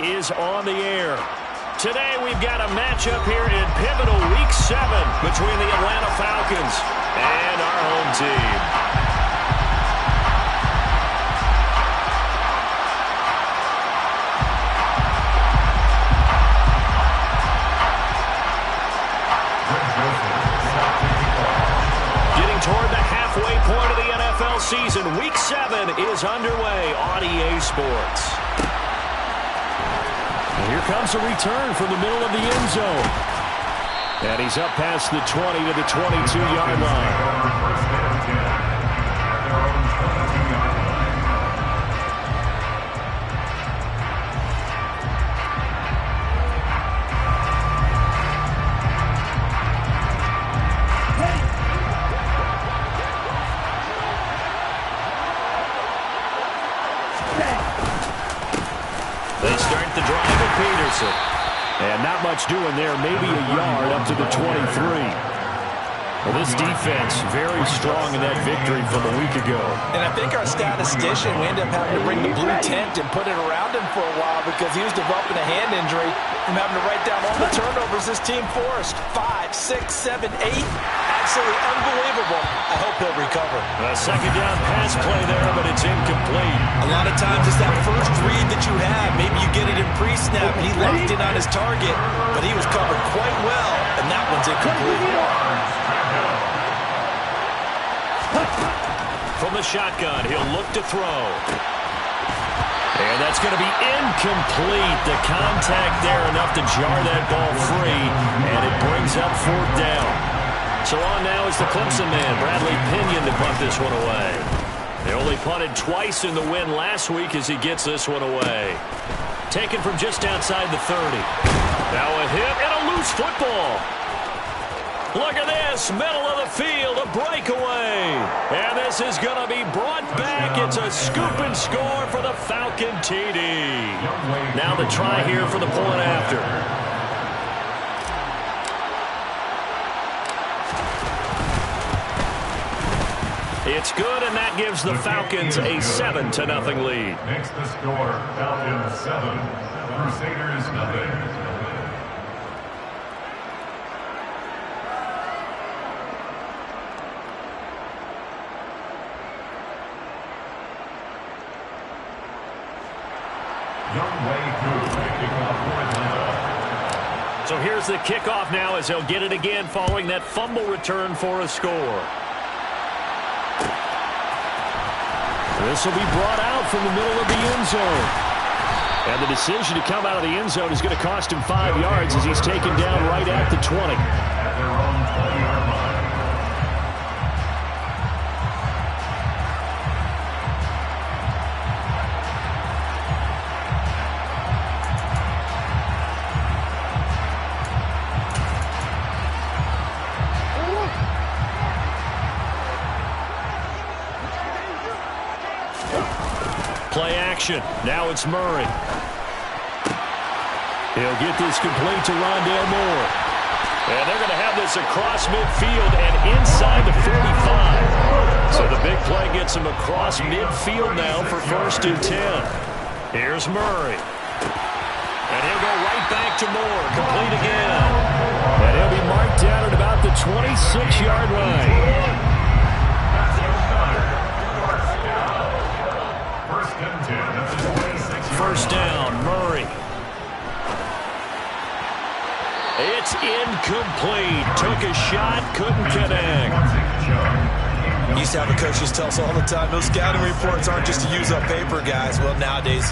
is on the air. Today we've got a matchup here in pivotal Week 7 between the Atlanta Falcons and our home team. Toward the halfway point of the NFL season, Week 7 is underway on EA Sports. And here comes a return from the middle of the end zone. And he's up past the 20 to the 22-yard line. They start the drive with Peterson. And not much doing there, maybe a yard up to the 23. Well, this defense very strong in that victory from a week ago. And I think our statistician, we ended up having to bring the blue tent and put it around him for a while because he was developing a hand injury from having to write down all the turnovers this team forced. 5, 6, 7, 8. Absolutely unbelievable. I hope he'll recover. A second down pass play there, but it's incomplete. A lot of times it's that first read that you have. Maybe you get it in pre-snap, and he locked in on his target, but he was covered quite well, and that one's incomplete. From the shotgun, he'll look to throw. And that's going to be incomplete. The contact there enough to jar that ball free, and it brings up fourth down. So on now is the Clemson man, Bradley Pinion, to punt this one away. They only punted twice in the win last week as he gets this one away. Taken from just outside the 30. Now a hit and a loose football. Look at this, middle of the field, a breakaway. And this is going to be brought back. It's a scoop and score for the Falcon TD. Now the try here for the point after. It's good, and that gives the Falcons a 7-0 lead. Makes the score Falcons 7, Crusaders 0. So here's the kickoff now as he'll get it again following that fumble return for a score. This will be brought out from the middle of the end zone. And the decision to come out of the end zone is going to cost him 5 yards as he's taken down right at the 20. At their own 20-yard line. Play action. Now it's Murray. He'll get this complete to Rondale Moore. And they're going to have this across midfield and inside the 45. So the big play gets him across midfield now for 1st and 10. Here's Murray. And he'll go right back to Moore. Complete again. And he'll be marked down at about the 26-yard line. First down, Murray. It's incomplete. Took a shot, couldn't connect. Used to have the coaches tell us all the time, those scouting reports aren't just to use up paper, guys. Well, nowadays,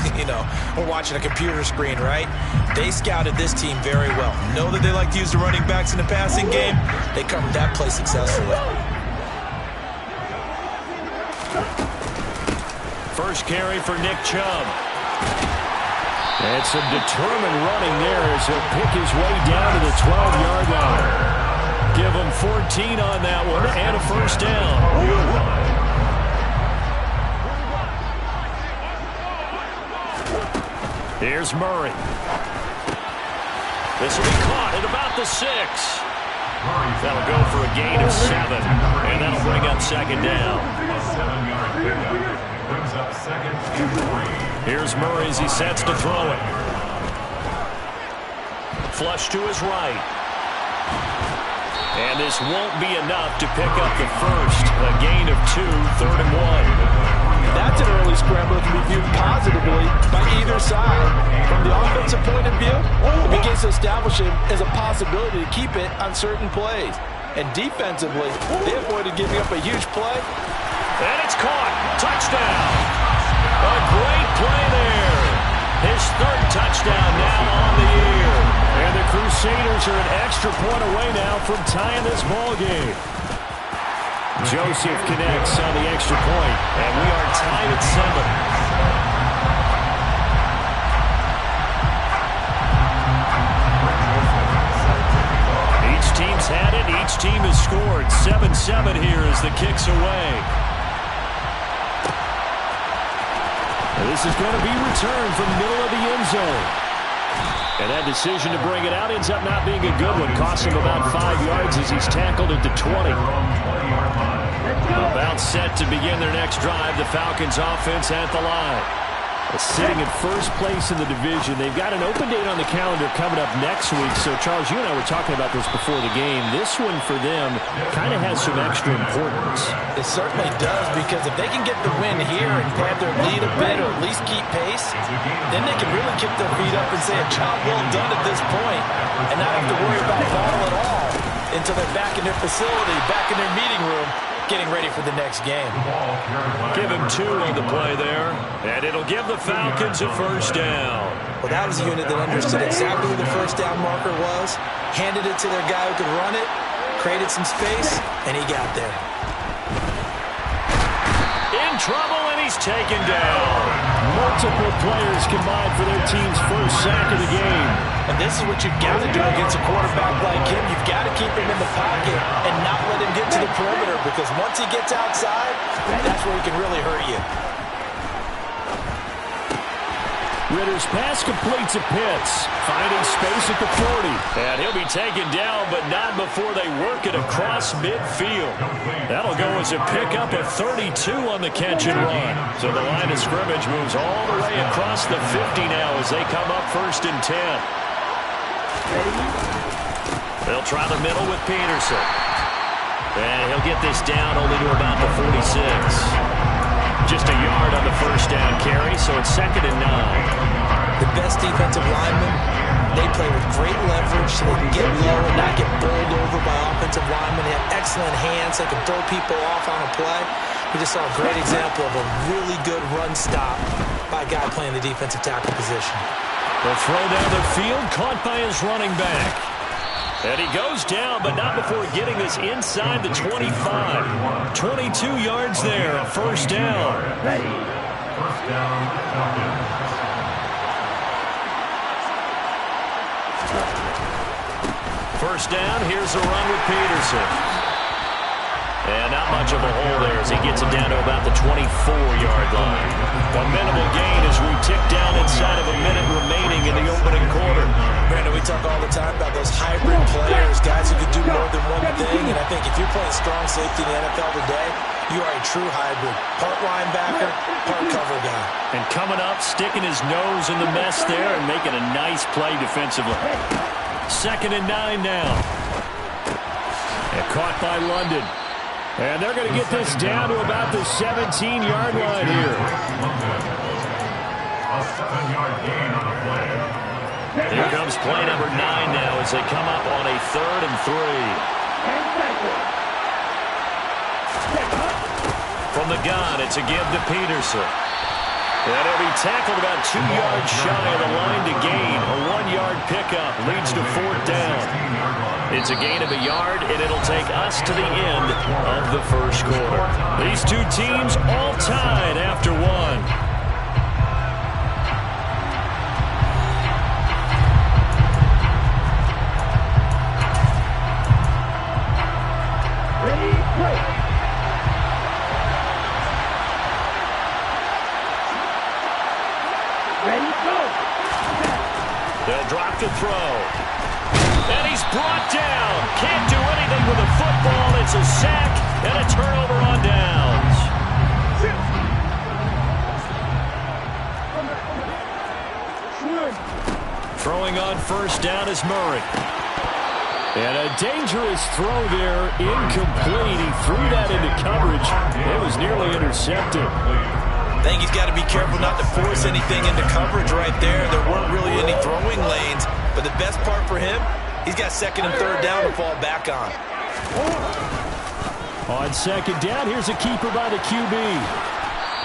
we're watching a computer screen, right? They scouted this team very well. Know that they like to use the running backs in the passing game. They covered that play successfully. First carry for Nick Chubb. And some determined running there as he'll pick his way down to the 12-yard line. Give him 14 on that one and a first down. Here's Murray. This will be caught at about the 6. That'll go for a gain of 7, and that'll bring up second down. A 7-yard pickup brings up 2nd and 3. Here's Murray as he sets to throw it. flush to his right. And this won't be enough to pick up the first. A gain of 2, 3rd and 1. That's an early scramble that can be viewed positively by either side. From the offensive point of view, it begins to establish it as a possibility to keep it on certain plays. And defensively, they avoided giving up a huge play. And it's caught. Touchdown. A great play there. His 3rd touchdown now on the year. And the Crusaders are an extra point away now from tying this ball game. Joseph connects on the extra point, and we are tied at 7. Each team's had it. Each team has scored. 7-7 here as the kick's away. And this is going to be returned from the middle of the end zone. And that decision to bring it out ends up not being a good one. Costs him about 5 yards as he's tackled at the 20. About set to begin their next drive. The Falcons offense at the line. Sitting in first place in the division. They've got an open date on the calendar coming up next week. So, Charles, you and I were talking about this before the game. This one for them kind of has some extra importance. It certainly does, because if they can get the win here and pad their lead a bit or at least keep pace, then they can really kick their feet up and say a job well done at this point and not have to worry about ball at all until they're back in their facility, back in their meeting room, getting ready for the next game. Give him 2 on the play there, and it'll give the Falcons a first down. Well, that was a unit that understood exactly where the first down marker was, handed it to their guy who could run it, created some space, and he got there. In trouble, and he's taken down. Multiple players combined for their team's first sack of the game. And this is what you've got to do against a quarterback like him. You've got to keep him in the pocket and not let him get to the perimeter, because once he gets outside, that's where he can really hurt you. Ritter's pass completes at Pitts, finding space at the 40. And he'll be taken down, but not before they work it across midfield. That'll go as a pickup of 32 on the catch and run. So the line of scrimmage moves all the way across the 50 now as they come up 1st and 10. They'll try the middle with Peterson. And he'll get this down only to about the 46. Just a yard on the first down carry, so it's 2nd and 9. The best defensive linemen, they play with great leverage so they can get low and not get bowled over by offensive linemen. They have excellent hands. They can throw people off on a play. We just saw a great example of a really good run stop by a guy playing the defensive tackle position. The throw down the field, caught by his running back. And he goes down, but not before getting this inside the 25. 22 yards there, a first down. First down, Falcons. First down, here's a run with Peterson. And not much of a hole there as he gets it down to about the 24-yard line. A minimal gain as we tick down inside of a minute remaining in the opening quarter. Brandon, we talk all the time about those hybrid players, guys who can do more than one thing. And I think if you're playing strong safety in the NFL today, you are a true hybrid. Part linebacker, part cover guy. And coming up, sticking his nose in the mess there and making a nice play defensively. 2nd and 9 now. And caught by London. And they're going to get this down to about the 17-yard line here. A 7-yard gain on the play. Here comes play number 9 now as they come up on a 3rd and 3. From the gun, it's a give to Peterson. And he'll be tackled about 2 yards shy of the line to gain. A 1-yard pickup leads to 4th down. It's a gain of a yard, and it'll take us to the end of the first quarter. These two teams all tied after 1. They'll drop the throw. And he's brought down. Can't do anything with the football. It's a sack and a turnover on downs. Throwing on first down is Murray. And a dangerous throw there, incomplete. He threw that into coverage. It was nearly intercepted. I think he's got to be careful not to force anything into coverage right there. There weren't really any throwing lanes, but the best part for him, he's got second and third down to fall back on. On second down, here's a keeper by the QB.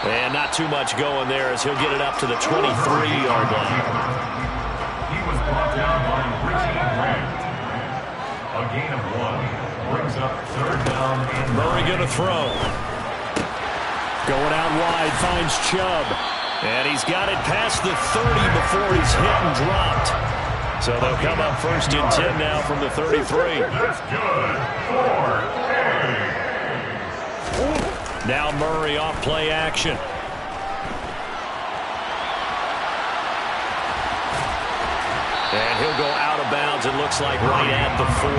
And not too much going there as he'll get it up to the 23-yard line. He was brought down by Richie Grant. A gain of 1 brings up third down. Murray going to throw. Going out wide, finds Chubb. And he's got it past the 30 before he's hit and dropped. So they'll come up first and 10 now from the 33. That's good. 4A. Now Murray off play action. And he'll go out of bounds, it looks like right at the 40.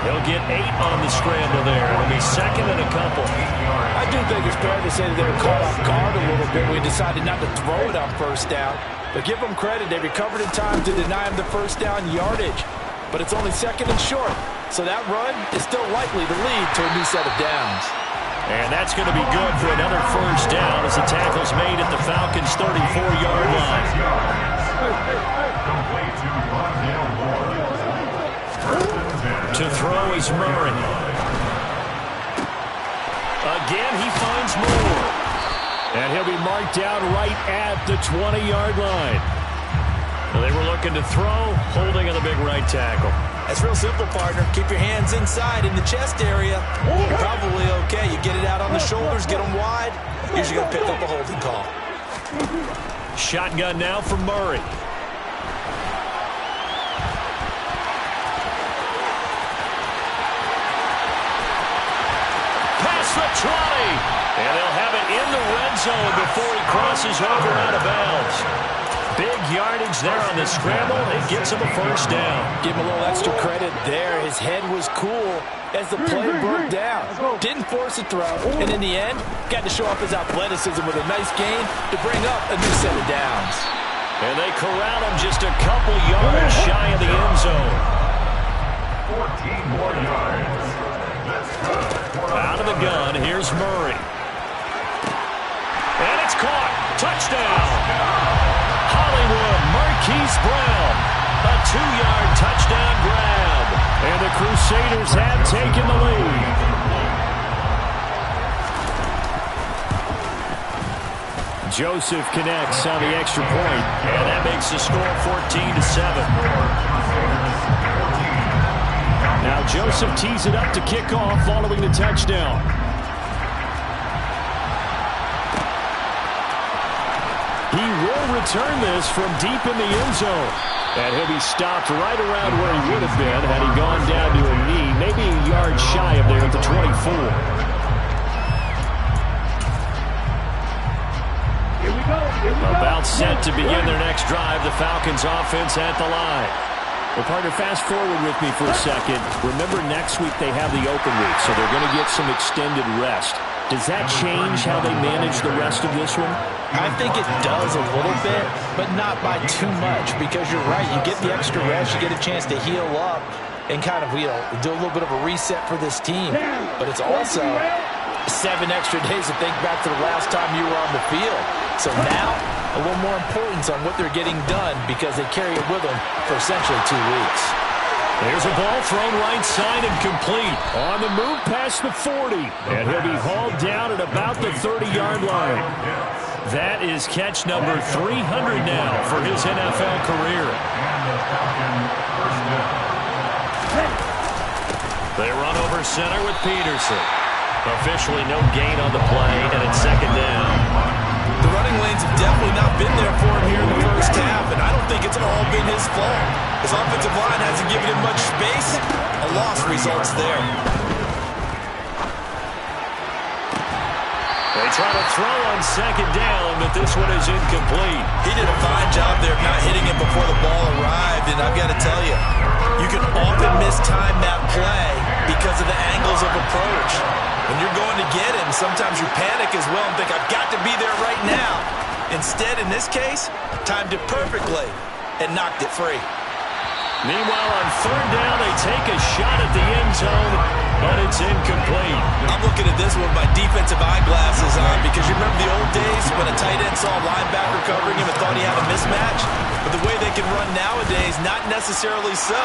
He'll get 8 on the scramble there. It'll be second and a couple. I do think it's fair to say that they were caught off guard a little bit. We decided not to throw it on first down. But give them credit. They recovered in time to deny him the first down yardage. But it's only second and short. So that run is still likely to lead to a new set of downs. And that's going to be good for another first down as the tackle's made at the Falcons' 34-yard line. To throw is Murray. Again, he finds Moore. And he'll be marked down right at the 20-yard line. Well, they were looking to throw, holding on the big right tackle. That's real simple, partner. Keep your hands inside in the chest area. You're probably okay. You get it out on the shoulders, get them wide. Usually going to pick up a holding call. Shotgun now from Murray. Past the 20. And they'll have it in the red zone before he crosses over out of bounds. Big yardage there on the scramble. It gets him a first down. Give him a little extra credit there. His head was cool as the play broke down. Didn't force a throw. And in the end, got to show off his athleticism with a nice gain to bring up a new set of downs. And they corral him just a couple yards shy of the end zone. 14 more yards. That's good. Out of the gun, here's Murray. And it's caught. Touchdown. Hollywood, Marquise Brown. A 2-yard touchdown grab. And the Crusaders have taken the lead. Joseph connects on the extra point. And that makes the score 14-7. Now Joseph tees it up to kick off following the touchdown. He will return this from deep in the end zone. And he'll be stopped right around where he would have been had he gone down to a knee, maybe a yard shy of there at the 24. About set to begin their next drive, the Falcons offense at the line. Well, partner, fast forward with me for a second. Remember, next week they have the open week, so they're going to get some extended rest. Does that change how they manage the rest of this one? I think it does a little bit, but not by too much, because you're right. You get the extra rest, you get a chance to heal up and kind of, do a little bit of a reset for this team. But it's also 7 extra days to think back to the last time you were on the field. So now, a little more importance on what they're getting done because they carry it with them for essentially 2 weeks. There's a ball thrown right side and complete. On the move past the 40. And he'll be hauled down at about the 30-yard line. That is catch number 300 now for his NFL career. They run over center with Peterson. Officially no gain on the play, and it's second down. The running lanes have definitely not been there for him here in the first half, and I don't think it's all been his fault. His offensive line hasn't given him much space. A loss results there. They try to throw on second down, but this one is incomplete. He did a fine job there of not hitting it before the ball arrived, and I've got to tell you, you can often mistime that play because of the angles of approach. When you're going to get him, sometimes you panic as well and think, I've got to be there right now. Instead, in this case, timed it perfectly. and knocked it free. Meanwhile, on third down, they take a shot at the end zone, but it's incomplete. I'm looking at this with my defensive eyeglasses on because you remember the old days when a tight end saw a linebacker covering him and thought he had a mismatch? But the way they can run nowadays, not necessarily so.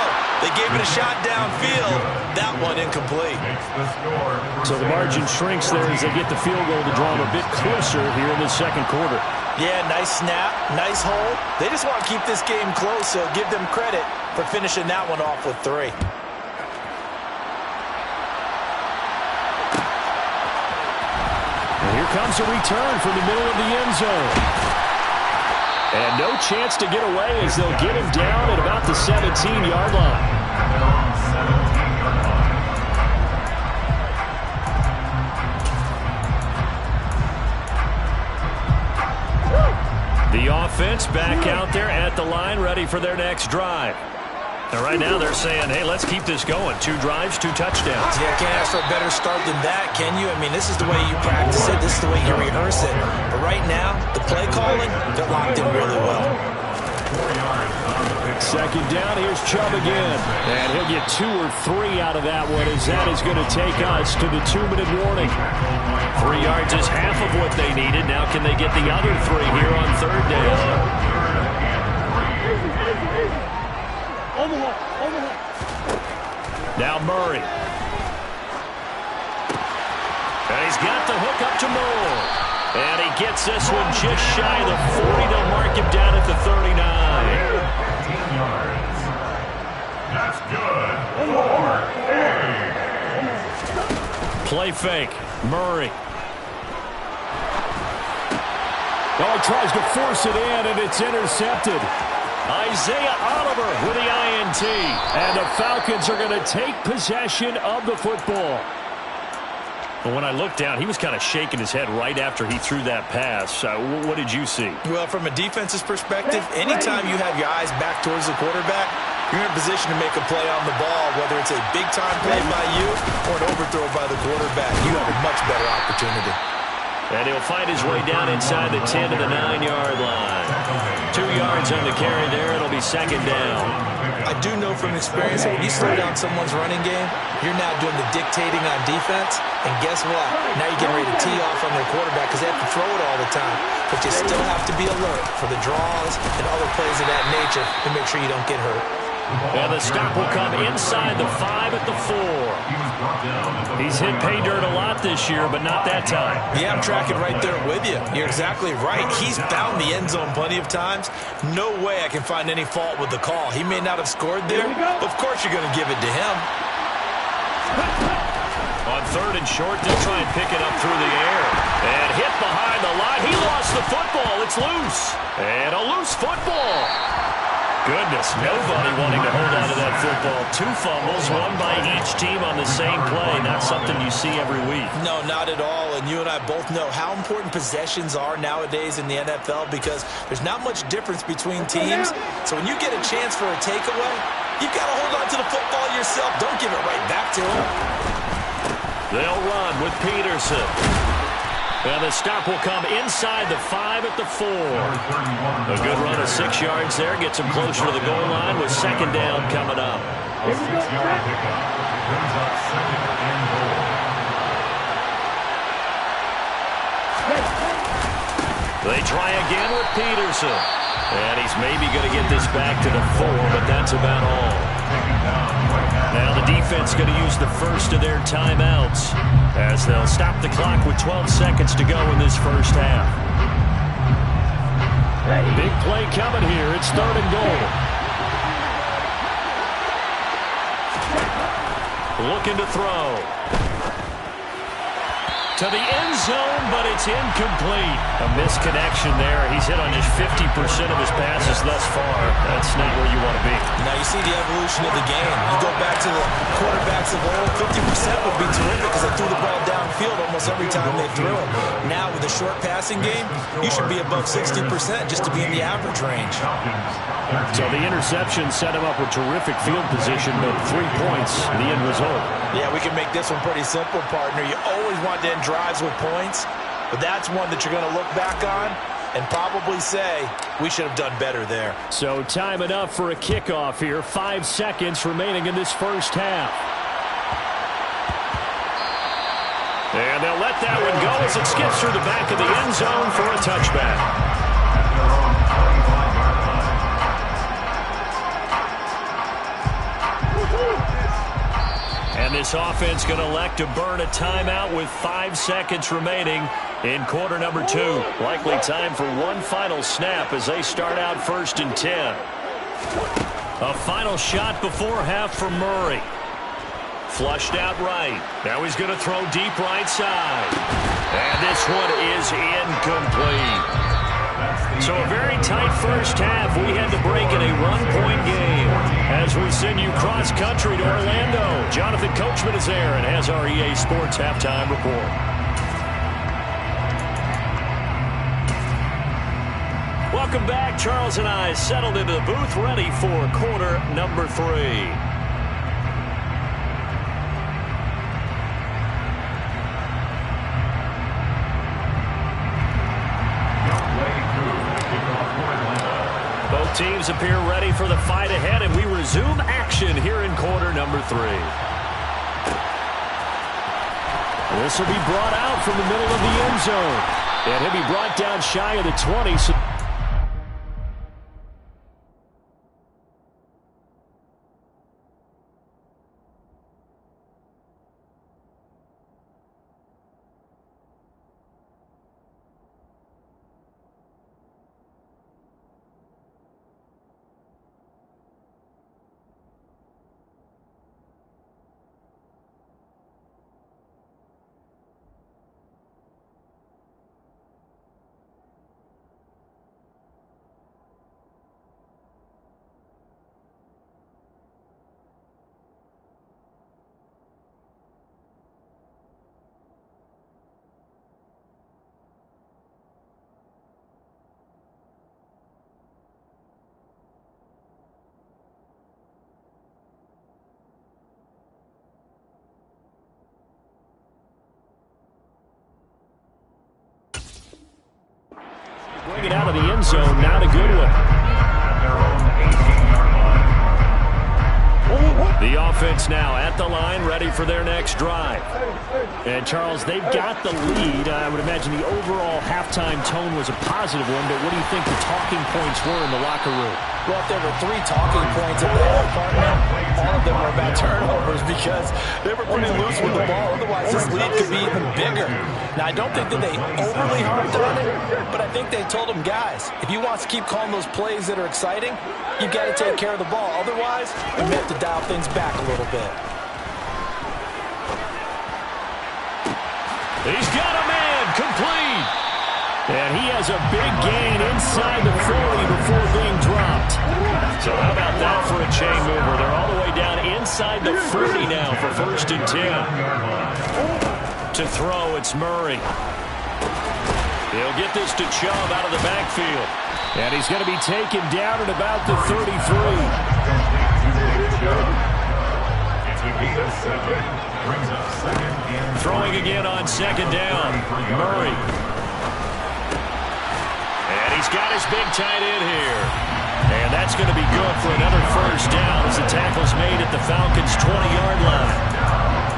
They gave it a shot downfield. That one incomplete. So the margin shrinks there as they get the field goal to draw them a bit closer here in the second quarter. Yeah, nice snap, nice hold. They just want to keep this game close, so give them credit for finishing that one off with 3. And here comes a return from the middle of the end zone. And no chance to get away as they'll get him down at about the 17-yard line. The offense back out there at the line, ready for their next drive. And right now they're saying, hey, let's keep this going. 2 drives, 2 touchdowns. Yeah, can't ask for a better start than that, can you? I mean, this is the way you practice it. This is the way you rehearse it. But right now, the play calling, they're locked in really well. Second down, here's Chubb again. And he'll get 2 or 3 out of that one as that is going to take us to the 2-minute warning. 3 yards is half of what they needed. Now can they get the other 3 here on third down? Now Murray. And he's got the hook up to Moore. And he gets this one just shy of the 40. They'll mark him down at the 39. 15 yards. That's good. 4-8. Play fake. Murray. Oh, he tries to force it in, and it's intercepted. Isaiah Oliver with the INT. And the Falcons are going to take possession of the football. But when I looked down, he was kind of shaking his head right after he threw that pass. What did you see? Well, from a defense's perspective, anytime you have your eyes back towards the quarterback, you're in a position to make a play on the ball, whether it's a big-time play by you or an overthrow by the quarterback. You have a much better opportunity. And he'll find his way down inside the 10 to the 9-yard line. 2 yards on the carry there. It'll be second down. I do know from experience that when you slow down someone's running game, you're now doing the dictating on defense. And guess what? Now you're getting ready to tee off on their quarterback because they have to throw it all the time. But you still have to be alert for the draws and other plays of that nature to make sure you don't get hurt. And the stop will come inside the 5 at the 4. He's hit pay dirt a lot this year, but not that time. Yeah, I'm tracking right there with you. You're exactly right. He's found the end zone plenty of times. No way I can find any fault with the call. He may not have scored there, but of course you're going to give it to him. On third and short, they'll try and pick it up through the air. And hit behind the line. He lost the football. It's loose. And a loose football. Goodness, nobody wanting to hold on to that football. 2 fumbles, 1 by each team on the same play. Not something you see every week. No, not at all. And you and I both know how important possessions are nowadays in the NFL because there's not much difference between teams. So when you get a chance for a takeaway, you've got to hold on to the football yourself. Don't give it right back to him. They'll run with Peterson. And the stop will come inside the 5 at the 4. A good run of 6 yards there. Gets him closer to the goal line with second down coming up. A 6-yard pickup brings up second and goal. They try again with Peterson. And he's maybe going to get this back to the 4, but that's about all. Now the defense going to use the first of their timeouts as they'll stop the clock with 12 seconds to go in this first half. Big play coming here. It's third and goal. Looking to throw. To the end zone, but it's incomplete. A misconnection there. He's hit on just 50% of his passes thus far. That's not where you want to be. Now you see the evolution of the game. You go back to the quarterbacks of old, 50% would be terrific because they threw the ball downfield almost every time they threw it. Now with the short passing game, you should be above 60% just to be in the average range. So the interception set him up with terrific field position, but 3 points, the end result. Yeah, we can make this one pretty simple, partner. You always want to end drives with points, but that's one that you're going to look back on and probably say we should have done better there. So time enough for a kickoff here. 5 seconds remaining in this first half. And they'll let that one go as it skips through the back of the end zone for a touchback. And this offense going to elect to burn a timeout with 5 seconds remaining in quarter number 2. Likely time for one final snap as they start out 1st and 10. A final shot before half for Murray. Flushed out right. Now he's going to throw deep right side. And this one is incomplete. So a very tight first half. We had to break in a one-point game as we send you cross-country to Orlando. Jonathan Coachman is there and has our EA Sports halftime report. Welcome back. Charles and I settled into the booth ready for quarter number 3. Teams appear ready for the fight ahead, and we resume action here in quarter number 3. This will be brought out from the middle of the end zone, and he'll be brought down shy of the 20. So bring it out of the end zone, not a good one. The offense now at the line, ready for their next drive. And, Charles, they've got the lead. I would imagine the overall halftime tone was a positive one, but what do you think the talking points were in the locker room? Well, if there were 3 talking points at the half, partner, all of them were about turnovers because they were pretty loose with the ball. Otherwise, this lead could be even bigger. Now, I don't think that they overly harped on it, but I think they told them, guys, if you want to keep calling those plays that are exciting, you've got to take care of the ball. Otherwise, we have to dial things back a little bit. He's got a man complete. And he has a big gain inside the 40 before being dropped. So how about that for a chain mover? They're all the way down inside the 40 now for 1st and 10. To throw, it's Murray. He'll get this to Chubb out of the backfield. And he's going to be taken down at about the 33. Throwing again on 2nd down. Murray. And he's got his big tight end here. And that's going to be good for another 1st down as the tackle's made at the Falcons' 20-yard line.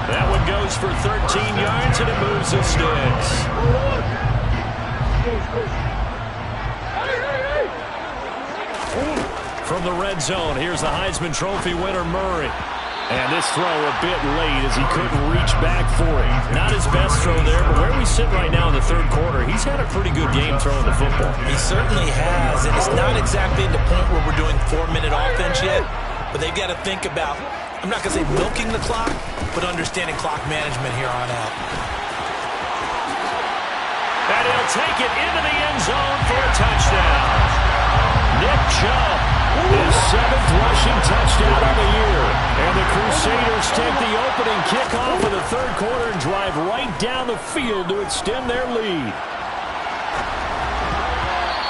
That one goes for 13 yards, and it moves the sticks. From the red zone, here's the Heisman Trophy winner, Murray. And this throw a bit late as he couldn't reach back for it. Not his best throw there, but where we sit right now in the 3rd quarter, he's had a pretty good game throwing the football. He certainly has, and it's not exactly at the point where we're doing 4-minute offense yet, but they've got to think about, I'm not going to say milking the clock, but understanding clock management here on out. And he'll take it into the end zone for a touchdown. Nick Chubb, his 7th rushing touchdown of the year. And the Crusaders take the opening kickoff of the 3rd quarter and drive right down the field to extend their lead.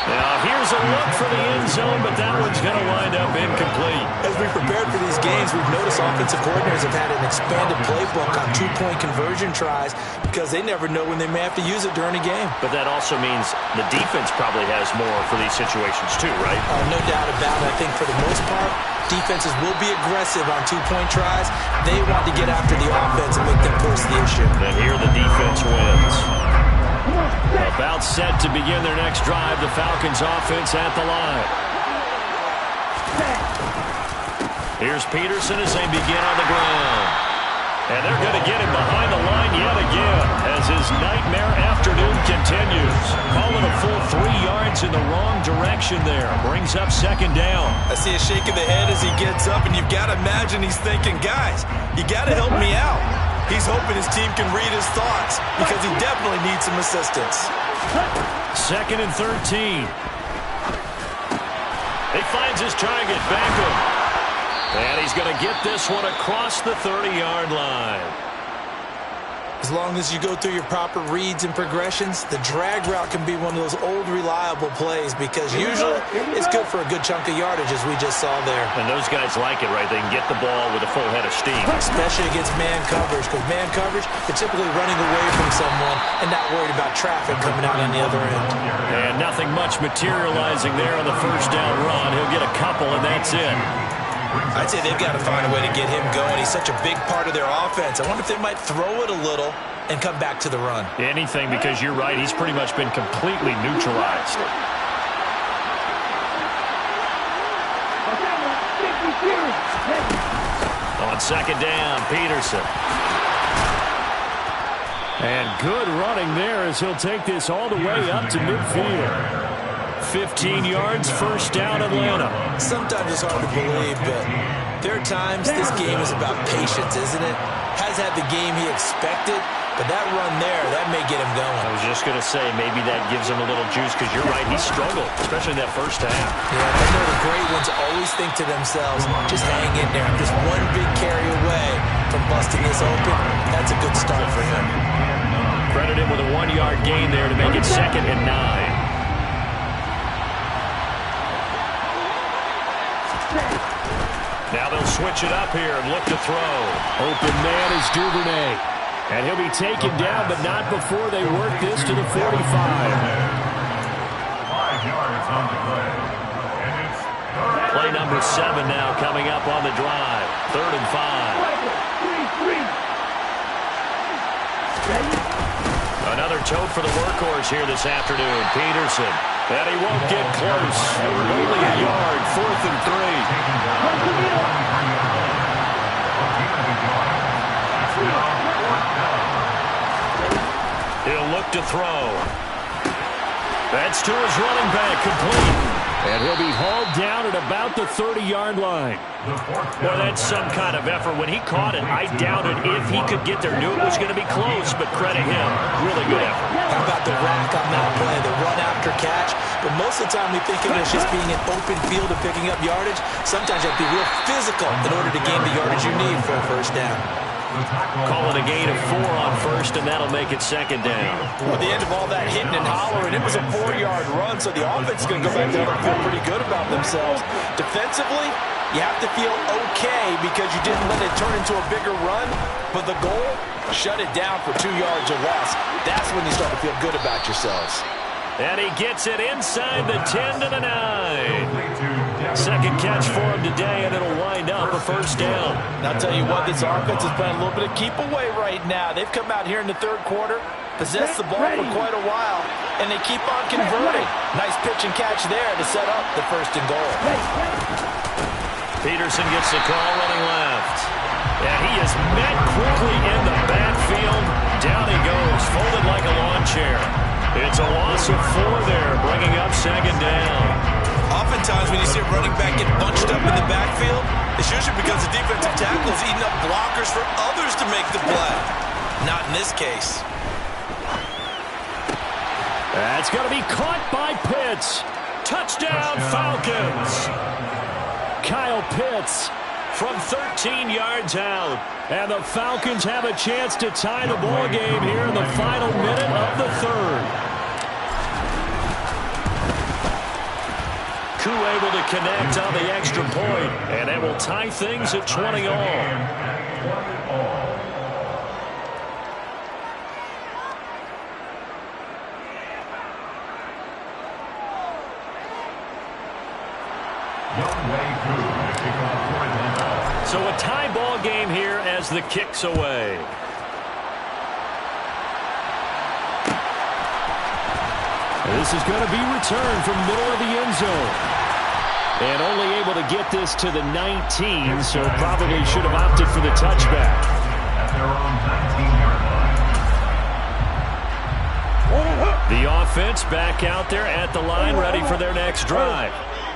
Now, here's a look for the end zone, but that one's going to wind up incomplete. As we prepared for these games, we've noticed offensive coordinators have had an expanded playbook on two-point conversion tries because they never know when they may have to use it during a game. But that also means the defense probably has more for these situations too, right? No doubt about it. I think for the most part, defenses will be aggressive on two-point tries. They want to get after the offense and make them force the issue. And here the defense wins. About set to begin their next drive, the Falcons offense at the line. Here's Peterson as they begin on the ground. And they're going to get him behind the line yet again as his nightmare afternoon continues. Call it a full 3 yards in the wrong direction there. Brings up second down. I see a shake of the head as he gets up, and you've got to imagine he's thinking, guys, you got to help me out. He's hoping his team can read his thoughts because he definitely needs some assistance. Second and 13. He finds his target, Beckham. And he's going to get this one across the 30-yard line. As long as you go through your proper reads and progressions, the drag route can be one of those old reliable plays because usually it's good for a good chunk of yardage as we just saw there. And those guys like it, right? They can get the ball with a full head of steam. Especially against man coverage because man coverage, they're typically running away from someone and not worried about traffic coming out on the other end. And nothing much materializing there on the first down run. He'll get a couple and that's it. I'd say they've got to find a way to get him going. He's such a big part of their offense. I wonder if they might throw it a little and come back to the run. Anything, because you're right. He's pretty much been completely neutralized. On second down, Peterson. And good running there as he'll take this all the way up to midfield. 15 yards, first down, Atlanta. Sometimes it's hard to believe, but there are times this game is about patience, isn't it? Has had the game he expected, but that run there, that may get him going. I was just going to say, maybe that gives him a little juice, because you're right, he struggled, especially in that first half. Yeah, I know the great ones always think to themselves, just hang in there. Just one big carry away from busting this open, that's a good start for him. Credit him with a 1-yard gain there to make it 2nd and 9. Now they'll switch it up here and look to throw. Open man is Duvernay. And he'll be taken down, but not before they work this to the 45. 5 yards on the play. And it's Play number 7 now coming up on the drive. 3rd and 5. Another tote for the workhorse here this afternoon, Peterson. And he won't get close. Only a yard, 4th and 3. He'll look to throw. That's to his running back, complete. And he'll be hauled down at about the 30-yard line. Boy, that's some kind of effort. When he caught it, I doubted if he could get there. Knew it was going to be close, but credit him. Really good effort. How about the rack on that play, the run after catch? But most of the time we think of it as just being an open field and picking up yardage. Sometimes you have to be real physical in order to gain the yardage you need for a first down. Calling a gain of 4 on first, and that'll make it 2nd down. At the end of all that hitting and hollering, it was a 4-yard run, so the offense is going to go back down and feel pretty good about themselves. Defensively, you have to feel okay because you didn't let it turn into a bigger run, but the goal, shut it down for 2 yards or less. That's when you start to feel good about yourselves. And he gets it inside the 10 to the 9. Second catch for him today, and it'll wind up a first down. And I'll tell you what, this offense is playing a little bit of keep away right now. They've come out here in the 3rd quarter, possessed the ball for quite a while, and they keep on converting. Nice pitch and catch there to set up the 1st and goal. Peterson gets the call running left. And he is met quickly in the backfield. Down he goes, folded like a lawn chair. It's a loss of 4 there, bringing up 2nd down. Oftentimes when you see a running back get bunched up in the backfield, it's usually because the defensive tackle is eating up blockers for others to make the play. Not in this case. That's going to be caught by Pitts. Touchdown, Falcons. Kyle Pitts from 13 yards out. And the Falcons have a chance to tie the ball game here in the final minute of the 3rd. Koo able to connect on the extra point, and it will tie things at 20 all. So a tie ball game here as the kick's away. This is going to be returned from middle of the end zone. And only able to get this to the 19, so probably should have opted for the touchback. At their own 19-yard line. The offense back out there at the line, ready for their next drive.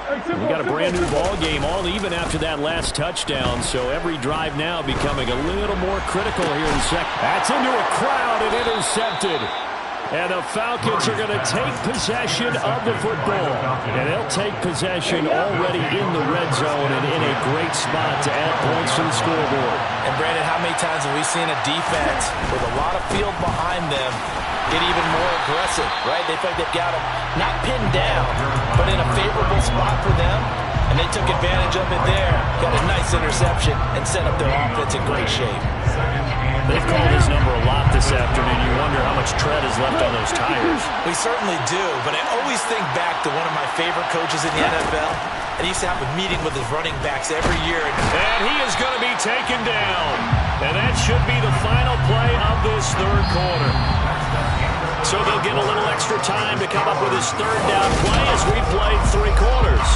We got a brand new ball game, all even after that last touchdown, so every drive now becoming a little more critical here in second. That's into a crowd and intercepted. And the Falcons are going to take possession of the football. And they'll take possession already in the red zone and in a great spot to add points to the scoreboard. And Brandon, how many times have we seen a defense with a lot of field behind them get even more aggressive, right? They feel like they've got them not pinned down, but in a favorable spot for them, and they took advantage of it there. Got a nice interception and set up their offense in great shape. They've called his number a lot this afternoon. You wonder how much tread is left on those tires. We certainly do, but I always think back to one of my favorite coaches in the NFL. And he used to have a meeting with his running backs every year. And he is going to be taken down. And that should be the final play of this third quarter. So they'll get a little extra time to come up with his third down play as we played 3 quarters.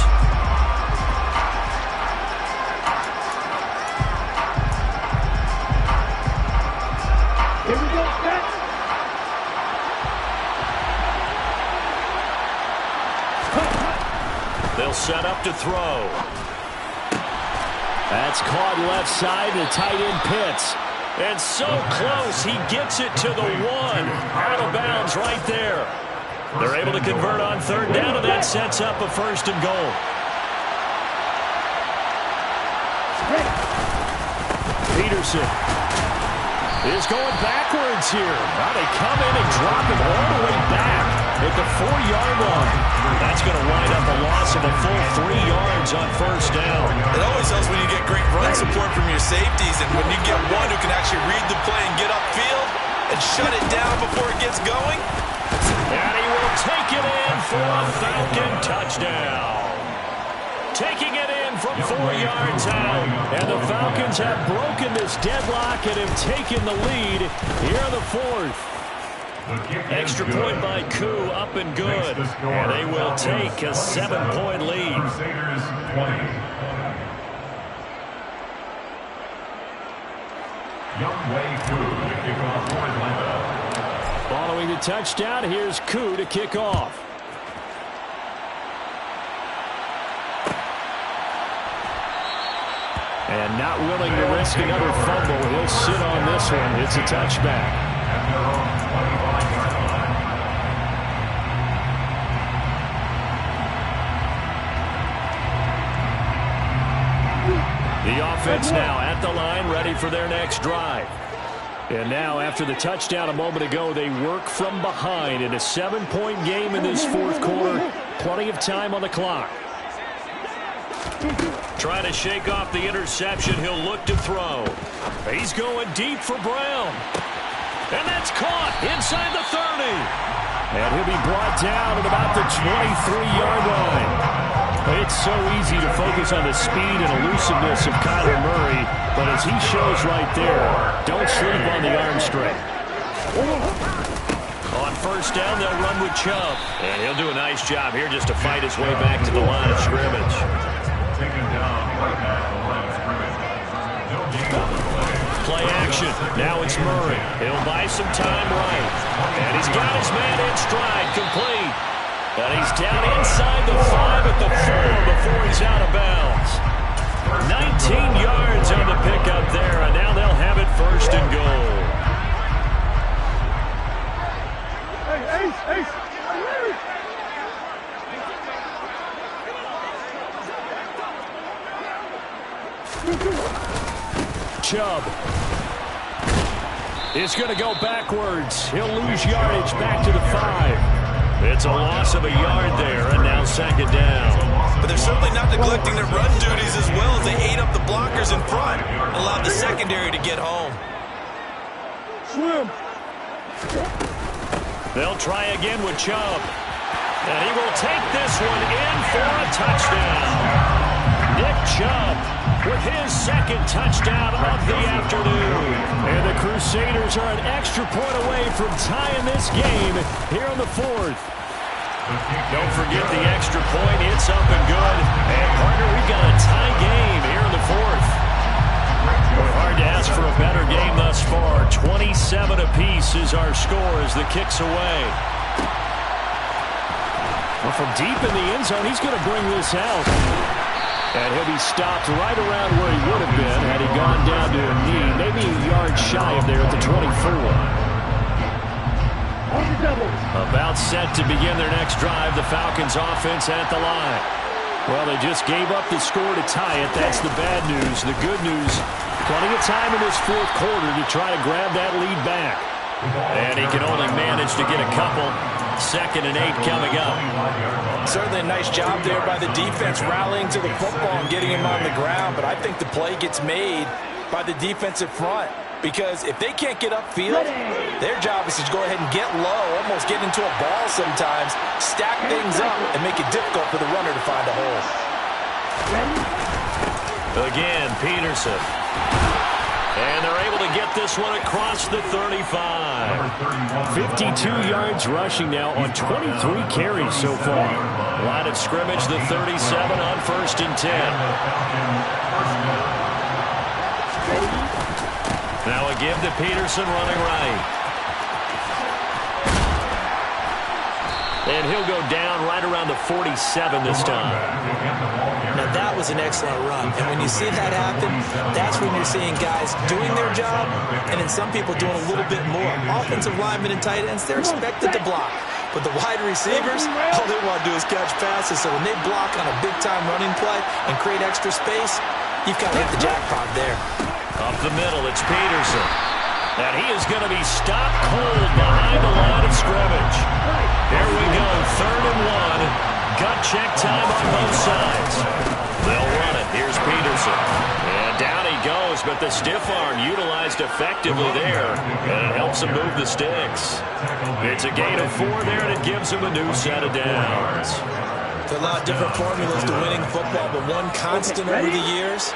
Here we go, set. They'll set up to throw. That's caught left side. The tight end Pitts. And so close, he gets it to the 1. Out of bounds right there. They're able to convert on third down, and that sets up a 1st and goal. Peterson is going backwards here. Now they come in and drop him all the way back at the 4-yard line. That's going to wind up a loss of a full 3 yards on 1st down. It always helps when you get great run support from your safeties, and when you get one who can actually read the play and get upfield and shut it down before it gets going. And he will take it in for a Falcon touchdown. Taking it in from 4 yards out. And the Falcons have broken this deadlock and have taken the lead here in the 4th. Extra point by Koo, up and good. And they will take a 7-point lead. Crusaders 20. Younghoe Koo to kick off for Atlanta. Following the touchdown, here's Koo to kick off. And not willing to risk another fumble. He'll sit on this one. It's a touchback. At their own 25-yard line. The offense now at the line, ready for their next drive. And now, after the touchdown a moment ago, they work from behind in a 7-point game in this 4th quarter. Plenty of time on the clock. Trying to shake off the interception. He'll look to throw. He's going deep for Brown. And that's caught inside the 30. And he'll be brought down at about the 23-yard line. It's so easy to focus on the speed and elusiveness of Kyler Murray, but as he shows right there, don't sleep on the arm strength. On 1st down, they'll run with Chubb. And he'll do a nice job here just to fight his way back to the line of scrimmage. Taken down right at the line of scrimmage. No gain on the play. Play action. Now it's Murray. He'll buy some time right. And he's got his man in stride, complete. And he's down inside the 5 at the 4 before he's out of bounds. 19 yards on the pickup there, and now they'll have it 1st and goal. Chubb is going to go backwards. He'll lose yardage back to the 5. It's a loss of a yard there, and now 2nd down. but they're certainly not neglecting their run duties as well as they ate up the blockers in front and allowed the secondary to get home. Swim. They'll try again with Chubb. And he will take this one in for a touchdown. Nick Chubb with his second touchdown of the afternoon. And the Crusaders are an extra point away from tying this game here in the fourth. Don't forget the extra point. It's up and good. And, partner, we've got a tie game here in the fourth. Hard to ask for a better game thus far. 27 apiece is our score as the kick's away. Well, from deep in the end zone, he's going to bring this out. And he'll be stopped right around where he would have been had he gone down to a knee, maybe a yard shy of there at the 24. About set to begin their next drive, the Falcons offense at the line. Well, they just gave up the score to tie it. That's the bad news. The good news, plenty of time in this fourth quarter to try to grab that lead back. And he can only manage to get a couple. 2nd and 8 coming up. Certainly a nice job there by the defense rallying to the football and getting him on the ground, but I think the play gets made by the defensive front because if they can't get upfield, their job is to go ahead and get low, almost get into a ball sometimes, stack things up, and make it difficult for the runner to find a hole. Again, Peterson. And they're able to get this one across the 35. 52 yards rushing now on 23 carries so far. Line of scrimmage, the 37 on 1st and 10. Now a give to Peterson running right. And he'll go down right around the 47 this time. Now that was an excellent run. And when you see that happen, that's when you're seeing guys doing their job and then some people doing a little bit more. Offensive linemen and tight ends, they're expected to block. But the wide receivers, all they want to do is catch passes. So when they block on a big-time running play and create extra space, you've got to hit the jackpot there. Up the middle, it's Peterson. And he is going to be stopped cold behind the line of scrimmage. There we go, 3rd and 1. Gut check time on both sides. They'll run it. Here's Peterson. And down he goes, but the stiff arm utilized effectively there. And it helps him move the sticks. It's a gain of 4 there, and it gives him a new set of downs. There's a lot of different formulas to winning football, but one constant over the years,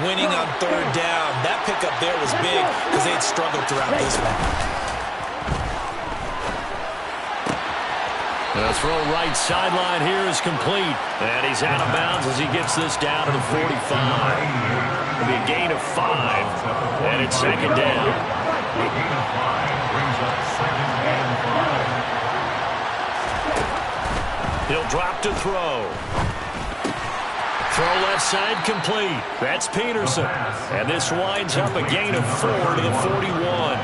winning on 3rd down. That pickup there was big because they'd struggled throughout this one. The throw right sideline here is complete. And he's out of bounds as he gets this down to the 45. It'll be a gain of 5. And it's 2nd down. A gain of 5 brings up 2nd and 5. He'll drop to throw. Throw left side complete. That's Peterson. And this winds up a gain of 4 to the 41.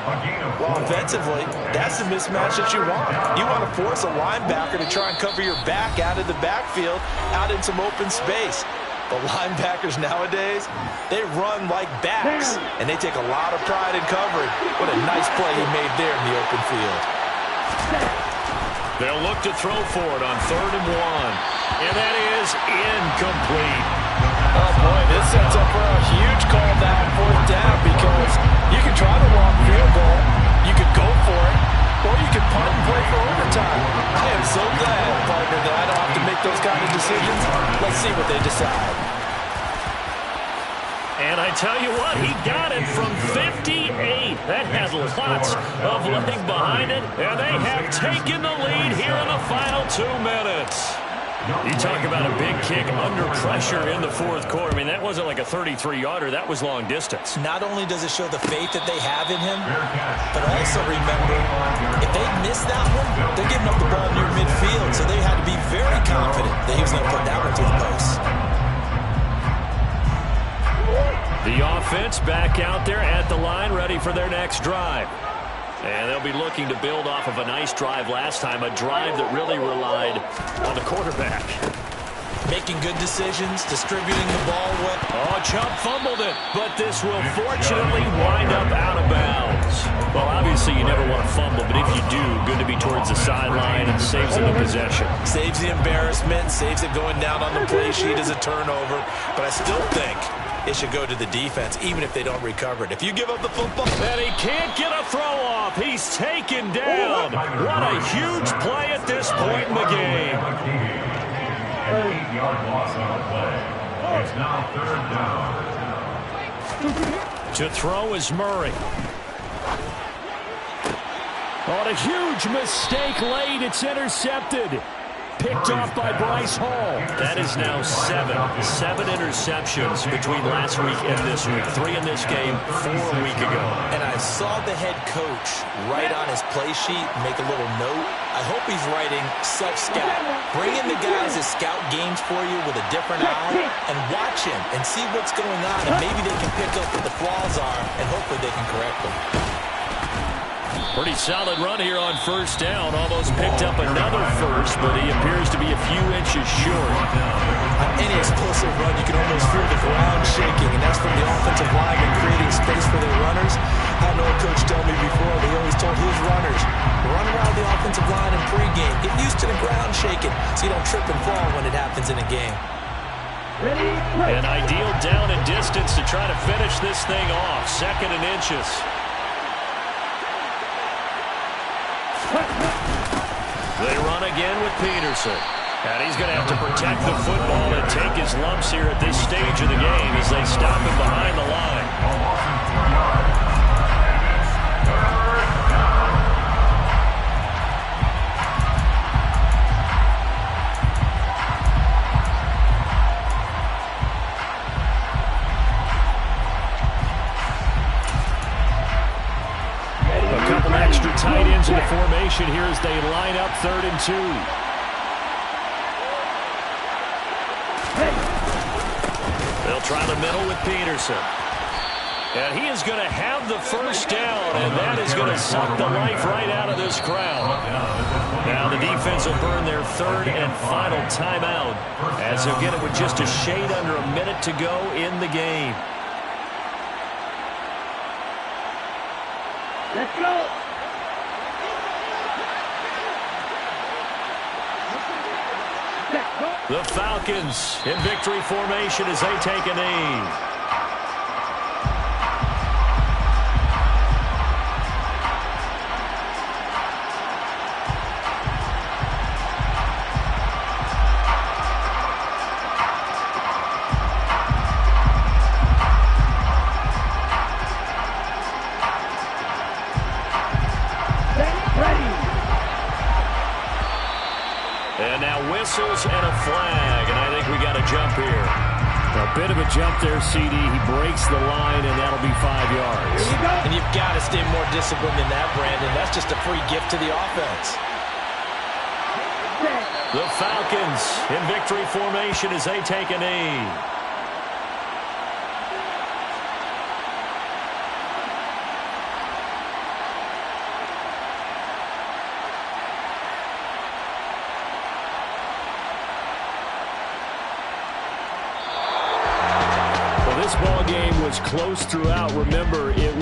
Well, offensively, that's the mismatch that you want. You want to force a linebacker to try and cover your back out of the backfield, out in some open space. But linebackers nowadays, they run like backs, and they take a lot of pride in covering. What a nice play he made there in the open field. They'll look to throw for it on 3rd and 1. And that is incomplete. Oh, boy, this sets up for a huge call down 4th down because you can try the long field goal, you could go for it, or you could punt and play for overtime. I am so glad, partner, that I don't have to make those kind of decisions. Let's see what they decide. And I tell you what, he got it from 58. That had lots of leg behind it, and they have taken the lead here in the final 2 minutes. You talk about a big kick under pressure in the 4th quarter. I mean, that wasn't like a 33-yarder. That was long distance. Not only does it show the faith that they have in him, but also remember, if they miss that one, they're giving up the ball near midfield, so they had to be very confident that he was going to put that one to the post. The offense back out there at the line, ready for their next drive. And they'll be looking to build off of a nice drive last time, a drive that really relied on the quarterback. making good decisions, distributing the ball well. Oh, Chubb fumbled it, but this will fortunately wind up out of bounds. Well, obviously you never want to fumble, but if you do, good to be towards the sideline and saves them the possession. Saves the embarrassment, saves it going down on the play sheet as a turnover, but I still think it should go to the defense, even if they don't recover it. If you give up the football... And he can't get a throw off. He's taken down. What a huge play at this point in the game. An 8-yard loss on the play. It's now 3rd down. To throw is Murray. On a huge mistake late. It's intercepted. Picked off by Bryce Hall. That is now seven interceptions between last week and this week. 3 in this game, 4 a week ago. And I saw the head coach write on his play sheet, make a little note. I hope he's writing self-scout. Bring in the guys that scout games for you with a different eye and watch him and see what's going on, and maybe they can pick up what the flaws are, and hopefully they can correct them. Pretty solid run here on 1st down. Almost picked up another first, but he appears to be a few inches short. On any explosive run, you can almost feel the ground shaking, and that's from the offensive line and creating space for their runners. I know a coach told me before, he always told his runners, run around the offensive line in pregame. Get used to the ground shaking so you don't trip and fall when it happens in a game. An ideal down and distance to try to finish this thing off. 2nd and inches. They run again with Peterson. And he's going to have to protect the football and take his lumps here at this stage of the game as they stop him behind the line. Extra tight ends in the formation here as they line up 3rd and 2. They'll try the middle with Peterson. And he is going to have the 1st down, and that is going to suck the life right out of this crowd. Now the defense will burn their 3rd and final timeout as they'll get it with just a shade under a minute to go in the game. Let's go. The Falcons in victory formation as they take a knee. And now whistles and a flag, and I think we got a jump here. A bit of a jump there, CD. He breaks the line, and that'll be 5 yards. And you've got to stay more disciplined than that, Brandon. That's just a free gift to the offense. The Falcons in victory formation as they take a knee. This ball game was close throughout. Remember, it was